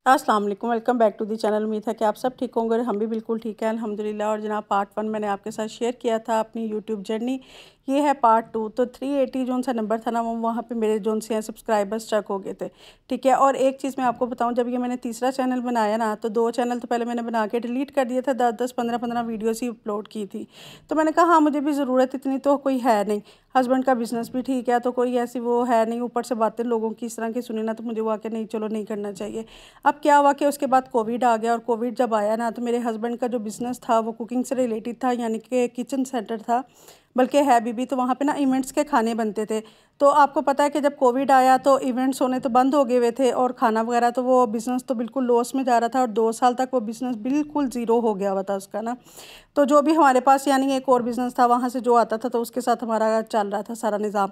अस्सलाम वालेकुम, welcome back to the channel. उम्मीद है कि आप सब ठीक होंगे और हम भी बिल्कुल ठीक हैं अल्हम्दुलिल्लाह। और जनाब पार्ट 1 मैंने आपके साथ शेयर किया था अपनी यूट्यूब जर्नी। ये है पार्ट 2। तो 380 जो सा नंबर था ना, वो वहाँ पे मेरे जो से हैं सब्सक्राइबर्स चेक हो गए थे। ठीक है। और एक चीज़ मैं आपको बताऊँ, जब ये मैंने तीसरा चैनल बनाया ना, तो 2 चैनल तो पहले मैंने बना के डिलीट कर दिए थे। 10-10 15-15 वीडियोस ही अपलोड की थी। तो मैंने कहा हाँ, मुझे भी ज़रूरत इतनी तो कोई है नहीं, हस्बैंड का बिज़नेस भी ठीक है, तो कोई ऐसी वो है नहीं, ऊपर से बातें लोगों की इस तरह की सुनी ना, तो मुझे हुआ कि नहीं चलो नहीं करना चाहिए। अब क्या हुआ कि उसके बाद कोविड आ गया, और कोविड जब आया ना, तो मेरे हस्बैंड का जो बिज़नेस था वो कुकिंग से रिलेटेड था, यानी कि किचन सेंटर था, बल्कि है भी। तो वहाँ पे ना इवेंट्स के खाने बनते थे। तो आपको पता है कि जब कोविड आया तो इवेंट्स होने तो बंद हो गए हुए थे, और खाना वगैरह तो वो बिज़नेस तो बिल्कुल लॉस में जा रहा था, और 2 साल तक वो बिज़नेस बिल्कुल ज़ीरो हो गया हुआ था उसका ना। तो जो भी हमारे पास यानी एक और बिज़नेस था, वहाँ से जो आता था तो उसके साथ हमारा चल रहा था सारा निज़ाम।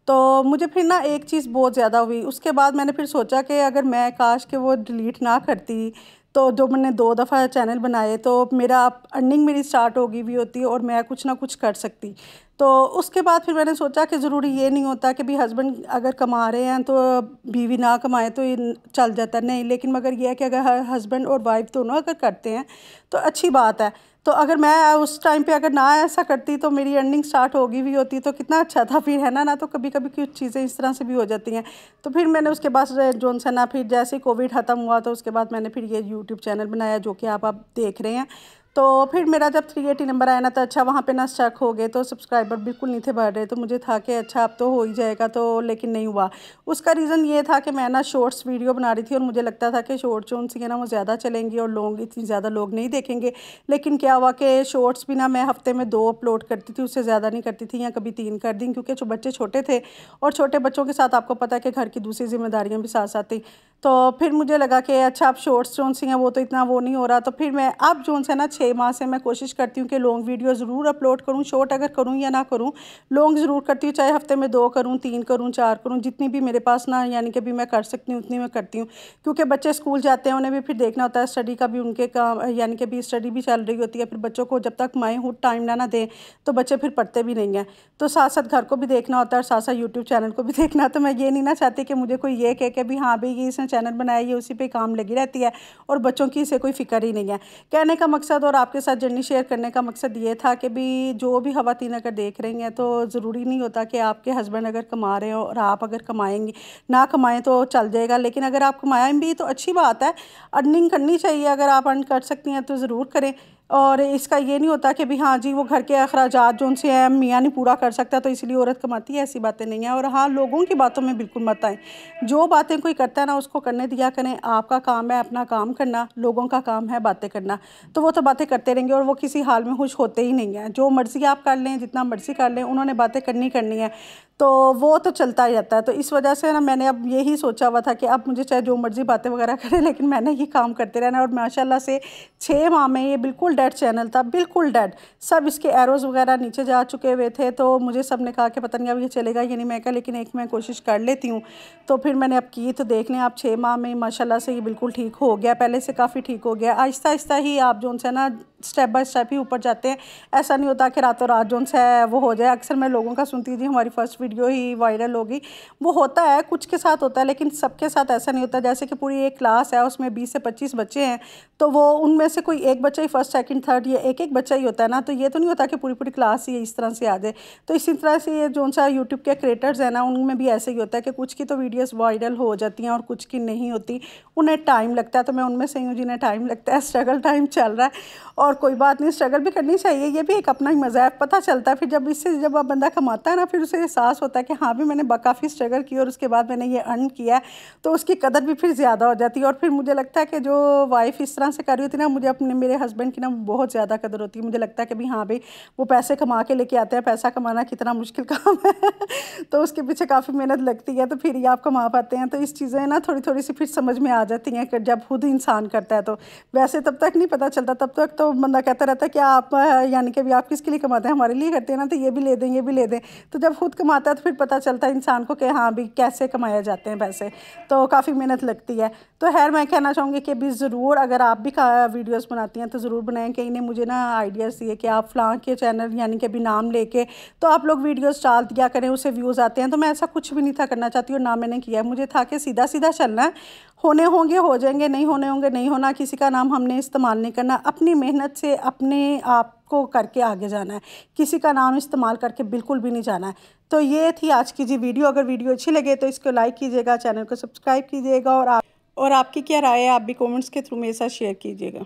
तो मुझे फिर ना एक चीज़ बहुत ज़्यादा हुई, उसके बाद मैंने फिर सोचा कि अगर मैं काश के वो डिलीट ना करती, तो जो मैंने 2 दफ़ा चैनल बनाए, तो मेरा अर्निंग मेरी स्टार्ट होगी भी होती और मैं कुछ ना कुछ कर सकती। तो उसके बाद फिर मैंने सोचा कि ज़रूरी ये नहीं होता कि भी हस्बैंड अगर कमा रहे हैं तो बीवी ना कमाए तो ये चल जाता है, नहीं। लेकिन मगर ये है कि अगर हस्बैंड और वाइफ दोनों अगर करते हैं तो अच्छी बात है। तो अगर मैं उस टाइम पे अगर ना ऐसा करती तो मेरी अर्निंग स्टार्ट होगी भी होती, तो कितना अच्छा था फिर, है ना। तो कभी कभी कुछ चीज़ें इस तरह से भी हो जाती हैं। तो फिर मैंने उसके बाद जोन सा ना, फिर जैसे ही कोविड ख़त्म हुआ तो उसके बाद मैंने फिर ये यूट्यूब चैनल बनाया, जो कि आप देख रहे हैं। तो फिर मेरा जब 380 नंबर आया ना, तो अच्छा वहाँ पे ना स्टक हो गए, तो सब्सक्राइबर बिल्कुल नहीं थे बढ़ रहे। तो मुझे था कि अच्छा अब तो हो ही जाएगा, तो लेकिन नहीं हुआ। उसका रीज़न ये था कि मैं ना शॉर्ट्स वीडियो बना रही थी, और मुझे लगता था कि शॉर्ट्स जो सी है ना वो ज़्यादा चलेंगी और लोग इतनी ज़्यादा लोग नहीं देखेंगे। लेकिन क्या हुआ कि शॉर्ट्स भी ना मैं हफ़्ते में 2 अपलोड करती थी, उससे ज़्यादा नहीं करती थी, या कभी 3 कर दी, क्योंकि जो बच्चे छोटे थे, और छोटे बच्चों के साथ आपको पता है कि घर की दूसरी ज़िम्मेदारियाँ भी साथ साथ थी। तो फिर मुझे लगा कि अच्छा अब शॉर्ट्स जोन सी हैं वो तो इतना वो नहीं हो रहा, तो फिर मैं अब जोन से ना 6 माह से मैं कोशिश करती हूँ कि लॉन्ग वीडियो ज़रूर अपलोड करूँ। शॉर्ट अगर करूँ या ना करूँ, लॉन्ग ज़रूर करती हूँ, चाहे हफ्ते में 2 करूँ, 3 करूँ, 4 करूँ, जितनी भी मेरे पास ना यानी कि भी मैं कर सकती हूँ उतनी मैं करती हूँ। क्योंकि बच्चे स्कूल जाते हैं, उन्हें भी फिर देखना होता है, स्टडी का भी उनके काम यानी कि भी स्टडी भी चल रही होती है। फिर बच्चों को जब तक माएँ टाइम ना दें तो बच्चे फिर पढ़ते भी नहीं हैं। तो साथ साथ घर को भी देखना होता है, और साथ साथ यूट्यूब चैनल को भी देखना। तो मैं ये नहीं ना चाहती कि मुझे कोई ये कहे कि भी हाँ भाई ये इसने चैनल बनाया, ये उसी पे काम लगी रहती है, और बच्चों की इसे कोई फ़िक्र ही नहीं है। कहने का मकसद और आपके साथ जर्नी शेयर करने का मकसद ये था कि भी जो भी ख़वातीन अगर देख रही हैं, तो ज़रूरी नहीं होता कि आपके हस्बैंड अगर कमा रहे हो और आप अगर कमाएंगी, ना कमाएं तो चल जाएगा, लेकिन अगर आप कमाएं भी तो अच्छी बात है। अर्निंग करनी चाहिए, अगर आप अर्न कर सकती हैं तो ज़रूर करें। और इसका ये नहीं होता कि भी हाँ जी वो घर के अखराजात जो उनसे हैं मियाँ नहीं पूरा कर सकता तो इसलिए औरत कमाती है, ऐसी बातें नहीं हैं। और हाँ, लोगों की बातों में बिल्कुल मत आएँ। जो बातें कोई करता है ना, उसको करने दिया करें। आपका काम है अपना काम करना, लोगों का काम है बातें करना। तो वो तो बातें करते रहेंगे, और वो किसी हाल में खुश होते ही नहीं हैं। जो मर्ज़ी आप कर लें, जितना मर्ज़ी कर लें, उन्होंने बातें करनी करनी है, तो वो तो चलता ही रहता है। तो इस वजह से ना मैंने अब यही सोचा हुआ था कि अब मुझे चाहे जो मर्ज़ी बातें वगैरह करें, लेकिन मैंने ये काम करते रहना। और माशाल्लाह से 6 माह में ये बिल्कुल डेड चैनल था, बिल्कुल डेड। सब इसके एरोज़ वगैरह नीचे जा चुके हुए थे। तो मुझे सब ने कहा कि पता नहीं अब ये चलेगा या नहीं। मैं कहा लेकिन एक मैं कोशिश कर लेती हूँ। तो फिर मैंने अब की, तो देख लें आप 6 माह में माशाल्लाह से ये बिल्कुल ठीक हो गया, पहले से काफ़ी ठीक हो गया। आहिस्ता आहिस्ता ही आप जो है ना स्टेप बाय स्टेप ही ऊपर जाते हैं। ऐसा नहीं होता कि रातों रात जो है वो हो जाए। अक्सर मैं लोगों का सुनती हूँ जी हमारी फर्स्ट वीडियो ही वायरल होगी, वो होता है, कुछ के साथ होता है, लेकिन सबके साथ ऐसा नहीं होता। जैसे कि पूरी एक क्लास है, उसमें 20 से 25 बच्चे हैं, तो वो उनमें से कोई एक बच्चा ही फर्स्ट सेकंड थर्ड, ये एक एक बच्चा ही होता है ना। तो ये तो नहीं होता कि पूरी पूरी क्लास ही इस तरह से आ जाए। तो इसी तरह से ये जो सा यूट्यूब के क्रिएटर्स हैं ना, उनमें भी ऐसे ही होता है कि कुछ की तो वीडियोस वायरल हो जाती हैं और कुछ की नहीं होती, उन्हें टाइम लगता है। तो मैं उनमें से हूँ जिन्हें टाइम लगता है, स्ट्रगल टाइम चल रहा है। और कोई बात नहीं, स्ट्रगल भी करनी चाहिए, ये भी एक अपना ही मज़ा है। पता चलता है फिर जब इससे जब बंदा कमाता है ना, फिर उसे एहसास होता है कि हाँ भी मैंने काफ़ी स्ट्रगल की और उसके बाद मैंने ये अर्न किया है, तो उसकी कदर भी फिर ज़्यादा हो जाती है। और फिर मुझे लगता है कि जो वाइफ़ इस तरह से कर रही होती है ना, मुझे अपने मेरे हस्बैंड की ना बहुत ज़्यादा कदर होती है। मुझे लगता है कि भी हाँ भाई वो पैसे कमा के लेके आते हैं, पैसा कमाना कितना मुश्किल काम है तो उसके पीछे काफ़ी मेहनत लगती है, तो फिर ही आप कमा पाते हैं। तो इस चीज़ें ना थोड़ी थोड़ी सी फिर समझ में आ जाती हैं कि जब खुद इंसान करता है। तो वैसे तब तक नहीं पता चलता, तब तक तो बंदा कहता रहता है कि आप यानी कि भी आप किसके लिए कमाते हैं, हमारे लिए करते हैं ना, तो ये भी ले दें ये भी ले दें। तो जब खुद कमाता है तो फिर पता चलता है इंसान को कि हाँ भी कैसे कमाए जाते हैं पैसे, तो काफ़ी मेहनत लगती है। तो खैर मैं कहना चाहूँगी कि भी ज़रूर अगर आप भी वीडियोस बनाती हैं तो ज़रूर बनाएं। कि इन्हें मुझे ना आइडियाज़ दिए कि आप फ़लाँ के चैनल यानी कि भी नाम लेके तो आप लोग वीडियोस डाल दिया करें, उससे व्यूज़ आते हैं। तो मैं ऐसा कुछ भी नहीं था करना चाहती, और ना मैंने किया। मुझे था कि सीधा सीधा चलना है होने होंगे हो जाएंगे, नहीं होने होंगे नहीं होना। किसी का नाम हमने इस्तेमाल नहीं करना, अपनी मेहनत से अपने आप को करके आगे जाना है, किसी का नाम इस्तेमाल करके बिल्कुल भी नहीं जाना है। तो ये थी आज की जी वीडियो। अगर वीडियो अच्छी लगे तो इसको लाइक कीजिएगा, चैनल को सब्सक्राइब कीजिएगा, और आपकी क्या राय है आप भी कमेंट्स के थ्रू मेरे साथ शेयर कीजिएगा।